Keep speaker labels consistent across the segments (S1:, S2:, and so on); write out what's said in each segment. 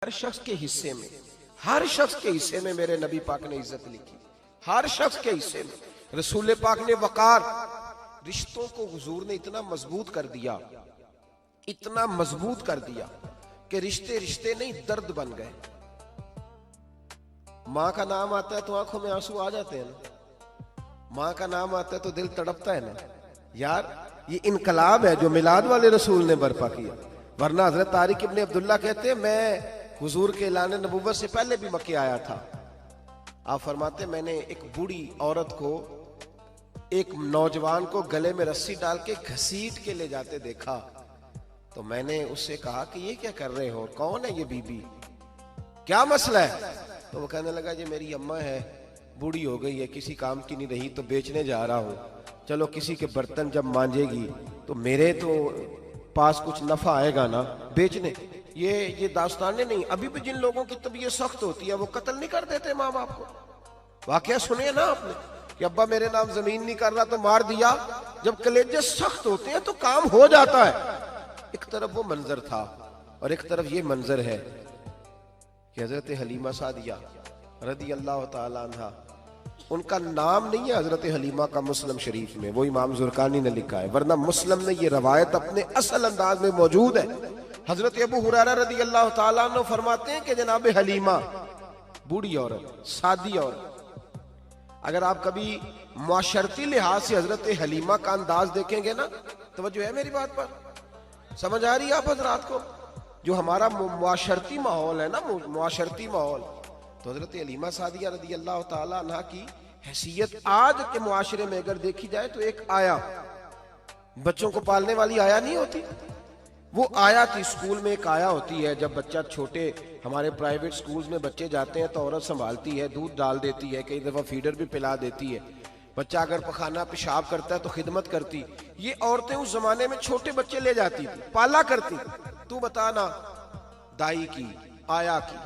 S1: हर शख्स के हिस्से में, हर शख्स के हिस्से में मेरे नबी पाक ने इज्जत लिखी। हर शख्स के हिस्से में रसूल पाक ने वकार, रिश्तों को हुजूर ने इतना मजबूत कर दिया, इतना मजबूत कर दिया कि रिश्ते रिश्ते नहीं दर्द बन गए। माँ का नाम आता है तो आंखों में आंसू आ जाते हैं ना, माँ का नाम आता है तो दिल तड़पता है ना। यार ये इनकलाब है जो मिलाद वाले रसूल ने बर्पा किया। वरना हजरत तारिक इब्ने अब्दुल्ला कहते हैं मैं हुजूर के ऐलान नबूवत से पहले भी मक्के आया था। आप फरमाते मैंने एक बूढ़ी औरत को, एक नौजवान को गले में रस्सी डाल के घसीट के ले जाते देखा, तो मैंने उससे कहा कि ये क्या कर रहे हो, कौन है ये बीबी, क्या मसला है? तो वो कहने लगा ये मेरी अम्मा है, बूढ़ी हो गई है, किसी काम की नहीं रही तो बेचने जा रहा हूँ। चलो किसी के बर्तन जब मांजेगी तो मेरे तो पास कुछ नफा आएगा ना बेचने। ये दास्तानें नहीं। अभी भी जिन लोगों की तबीयत सख्त होती है वो कत्ल नहीं कर देते माँ बाप को। वाकया सुने ना आपने कि अब्बा मेरे नाम जमीन नहीं कर रहा तो मार दिया। जब कलेजे सख्त होते हैं तो काम हो जाता है। एक तरफ वो मंजर था और एक तरफ ये मंजर है कि हजरत हलीमा सादिया रदी अल्लाह ताला अन्हा, उनका नाम नहीं है हजरत हलीमा का मुस्लिम शरीफ में, वो इमाम जुरकानी ने लिखा है, वरना मुस्लिम में ये रवायत अपने असल अंदाज में मौजूद है। हजरत अबू हुरैरा रदी अल्लाह ताला अन्हु फरमाते हैं कि जनाब हलीमा बूढ़ी औरत, सादी औरत। अगर आप कभी मुआशरती लिहाज से हजरत हलीमा का अंदाज देखेंगे ना, तो जो है मेरी बात पर समझ आ रही है आप हजरात को? जो हमारा मुआशरती माहौल है ना, मुआशरती माहौल, तो हजरत हलीमा सादिया रदी अल्लाह ताला अन्हा की हैसियत आज के मुआशरे में अगर देखी जाए तो एक आया, बच्चों को पालने वाली आया नहीं होती, वो आया थी। स्कूल में एक आया होती है, जब बच्चा छोटे हमारे प्राइवेट स्कूल्स में बच्चे जाते हैं तो औरत संभालती है, दूध डाल देती है, कई दफा फीडर भी पिला देती है। बच्चा अगर पखाना पेशाब करता है तो खिदमत करती। ये औरतें उस जमाने में छोटे बच्चे ले जाती थी, पाला करती। तू बता ना, दाई की, आया की,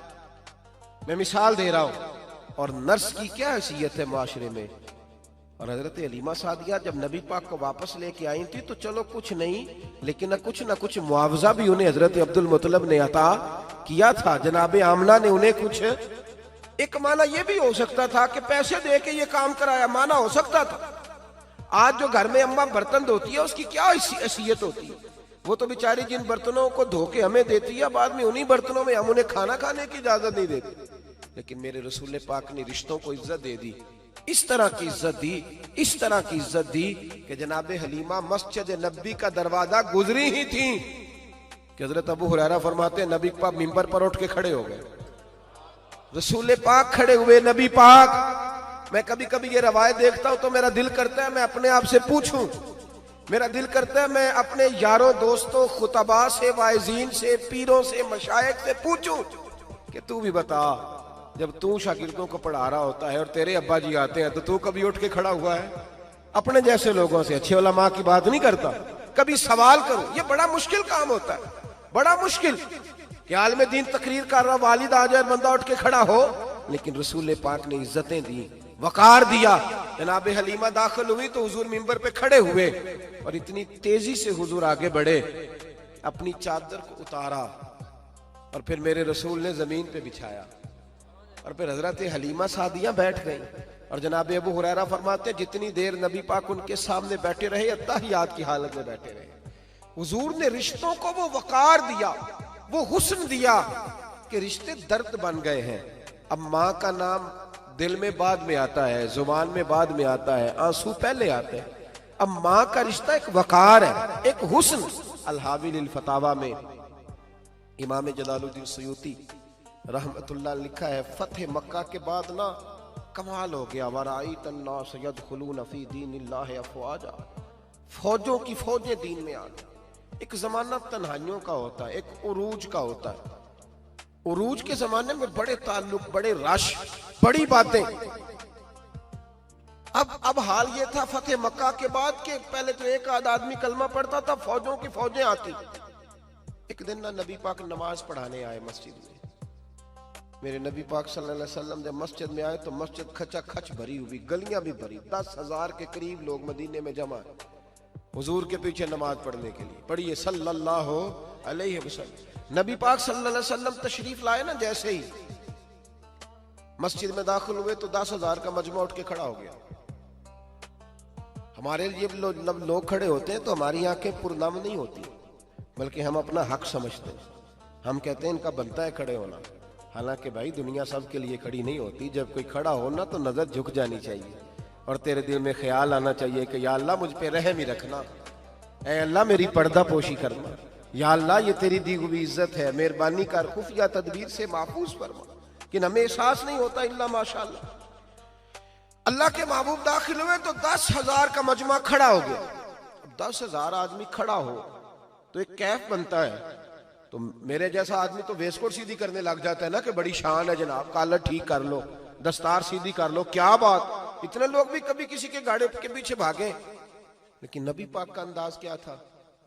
S1: मैं मिसाल दे रहा हूं। और नर्स की क्या हैसियत है माशरे में। और हजरत हलीमा सादिया जब नबी पाक को वापस लेके आई थी तो चलो कुछ नहीं, लेकिन ना कुछ मुआवजा भी उन्हें हजरत अब्दुल मुत्तलिब ने अता किया था। जनाब आमना ने उन्हें कुछ, एक माना यह भी हो सकता था कि पैसे दे के ये काम कराया, माना हो सकता था। आज जो घर में अम्मा बर्तन धोती है उसकी क्या हैसियत होती है? वो तो बेचारी जिन बर्तनों को धो के हमें देती है, बाद में उन्हीं बर्तनों में हम उन्हें खाना खाने की इजाजत नहीं देते। लेकिन मेरे रसूल पाक ने रिश्तों को इज्जत दे दी, इस तरह की इज्जत दी, इस तरह की इज्जत दी कि जनाब हलीमा मस्जिद नबी का दरवाजा गुजरी ही थी कि हजरत अबू हुरैरा फरमाते हैं नबी पाक मिंबर पर उठ के खड़े हो गए। रसूल पाक खड़े हुए, नबी पाक। मैं कभी कभी ये रवायत देखता हूं तो मेरा दिल करता है मैं अपने आप से पूछूं, मेरा दिल करता है मैं अपने यारों दोस्तों खुतबा से, वाइजीन से, पीरों से, मशाइख से पूछूं कि तू भी बता, जब तू शागिर्दों को पढ़ा रहा होता है और तेरे अब्बा जी आते हैं तो तू कभी उठ के खड़ा हुआ है? अपने जैसे लोगों से, अच्छे उलमा की बात नहीं करता, कभी सवाल करो। ये बड़ा मुश्किल काम होता है, बड़ा मुश्किल कि आलिम दीन तकरीर कर रहा, वालिद आ जाए, बंदा उठ के खड़ा हो। लेकिन रसूल पाक ने इज्जतें दी, वकार दिया। जनाब हलीमा दाखिल हुई तो हुजूर मिंबर पे खड़े हुए और इतनी तेजी से हुजूर आगे बढ़े, अपनी चादर को उतारा और फिर मेरे रसूल ने जमीन पे बिछाया और फिर हजरत हलीमा सादिया बैठ गई। और जनाब अबू हुरैरा फरमाते जितनी देर नबी पाक उनके सामने बैठे रहे, अत्तहियात की हालत में बैठे रहे। हुजूर ने रिश्तों को वो वकार दिया, वो हुस्न दिया कि रिश्ते दर्द बन गए हैं। अब माँ का नाम दिल में बाद में आता है, जुबान में बाद में आता है, आंसू पहले आते हैं। अब माँ का रिश्ता एक वकार है, एक हुस्न। अल-हावी लिल फतावा में इमाम जलालुद्दीन सयूती रहमतुल्लाह लिखा है, फतेह मक्का के बाद ना कमाल हो गया, वराईत अन्नास यदखुलून फी दीनिल्लाहि अफवाजा, फौजों की फौजें दीन में आ गई। एक जमाना तन्हाइयों का होता है, एक उरूज का होता है। उरूज के जमाने में बड़े ताल्लुक, बड़े रश, बड़ी बातें। अब हाल ये था फतेह मक्का के बाद के पहले तो एक आध आदमी कलमा पढ़ता था, फौजों की फौजें आती। एक दिन ना नबी पाक नमाज पढ़ाने आए मस्जिद में। मेरे नबी पाक सल्लल्लाहु अलैहि वसल्लम जब मस्जिद में आए तो मस्जिद खचा खच भरी हुई, गलियां भी भरी, 10,000 के करीब लोग मदीने में जमा है। हुजूर के पीछे नमाज पढ़ने के लिए। पढ़िए सल्लल्लाहु अलैहि वसल्लम। नबी पाक सल्लल्लाहु अलैहि वसल्लम तशरीफ लाए ना, जैसे ही मस्जिद में दाखिल हुए तो 10,000 का मजमा उठ के खड़ा हो गया। हमारे लिए लोग खड़े होते हैं तो हमारी आंखें पुरनम नहीं होती, बल्कि हम अपना हक समझते हैं। हम कहते हैं इनका बनता है खड़े होना। हालांकि भाई दुनिया सब के लिए खड़ी नहीं होती। जब कोई खड़ा हो ना तो नजर झुक जानी चाहिए और तेरे दिल में ख्याल आना चाहिए कि या अल्लाह मुझ पे रहम ही रखना, ऐ अल्लाह मेरी पर्दा पोशी करना, या अल्लाह ये तेरी दी हुई इज्जत है, मेहरबानी कर, खुफिया तदबीर से महफूज फरमा। कि हमें एहसास नहीं होता इल्ला माशाअल्लाह। अल्लाह के महबूब दाखिल हुए तो 10,000 का मजमा खड़ा हो गया। 10,000 आदमी खड़ा हो तो एक कैफ बनता है। तो मेरे जैसा आदमी तो वेस्टकोट सीधी करने लग जाता है ना कि बड़ी शान है जनाब, कॉलर ठीक कर लो, दस्तार सीधी कर लो, क्या बात। इतने लोग भी कभी किसी के गाड़े के पीछे भागे, लेकिन नबी पाक का अंदाज क्या था?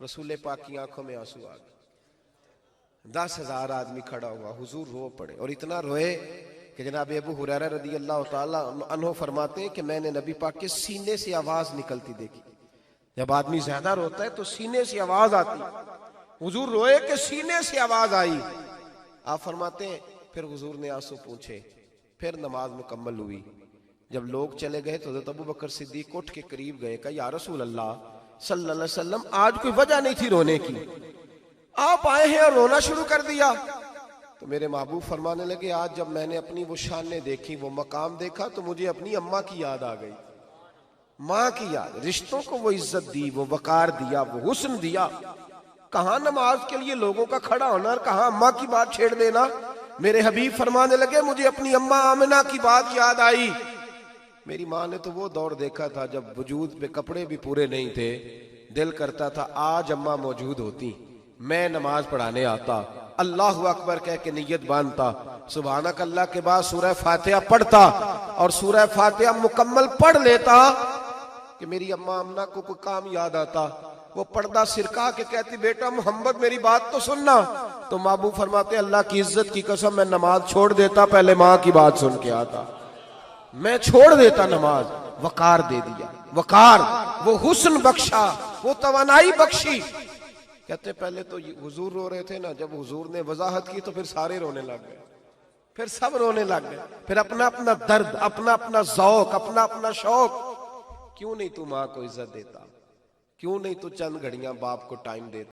S1: रसूल पाक की आंखों में आंसू आ गए। 10,000 आदमी खड़ा हुआ, हुजूर रो पड़े और इतना रोए कि जनाब अबू हुरैरा रदी अल्लाह ताला अन्हु फरमाते हैं कि मैंने नबी पाक के सीने से आवाज निकलती देखी। जब आदमी ज्यादा रोता है तो सीने से आवाज आती। हुजूर रोए कि सीने से आवाज आई। आप फरमाते हैं फिर हुजूर ने आंसू पूछे, फिर नमाज मुकम्मल हुई। जब लोग चले गए तो हज़रत अबू बकर सिद्दीक उठ के करीब गए, कहा या रसूल अल्लाह सल्लल्लाहु अलैहि वसल्लम, आज कोई वजह नहीं थी रोने की, आप आए हैं और रोना शुरू कर दिया। तो मेरे महबूब फरमाने लगे, आज जब मैंने अपनी वो शानें देखी, वो मकाम देखा, तो मुझे अपनी अम्मा की याद आ गई, माँ की याद। रिश्तों को वो इज्जत दी, वो वकार दिया, वो हुस्न दिया। कहाँ नमाज के लिए लोगों का खड़ा होना और कहाँ अम्मा की बात छेड़ देना। मेरे हबीब फरमाने लगे, मुझे अपनी अम्मा आमिना की बात याद आई। मेरी माँ ने तो वो दौर देखा था जब वजूद पे कपड़े भी पूरे नहीं थे, दिल करता था आज अम्मा मौजूद होती, मैं नमाज पढ़ाने आता, अल्लाहु अकबर कह के नियत बांधता, सुभानक अल्लाह के बाद सूरह फातिहा पढ़ता और सूरह फातिहा मुकम्मल पढ़ लेता कि मेरी अम्मा अम्ना को कोई काम याद आता। वो पर्दा सिरका के कहती, बेटा मोहम्मद मेरी बात तो सुनना। तो महबूब फरमाते, अल्लाह की इज्जत की कसम मैं नमाज छोड़ देता, पहले माँ की बात सुन के आता, मैं छोड़ देता नमाज। वकार दे दिया, वकार, वो हुस्न बख्शा, वो तवानाई बख्शी। कहते पहले तो हुजूर रो रहे थे ना, जब हुजूर ने वजाहत की तो फिर सारे रोने लग गए, फिर सब रोने लग गए, फिर अपना अपना दर्द, अपना अपना ज़ौक, अपना अपना शौक। क्यों नहीं तू माँ को इज्जत देता? क्यों नहीं तू चंद घड़ियां बाप को टाइम देता?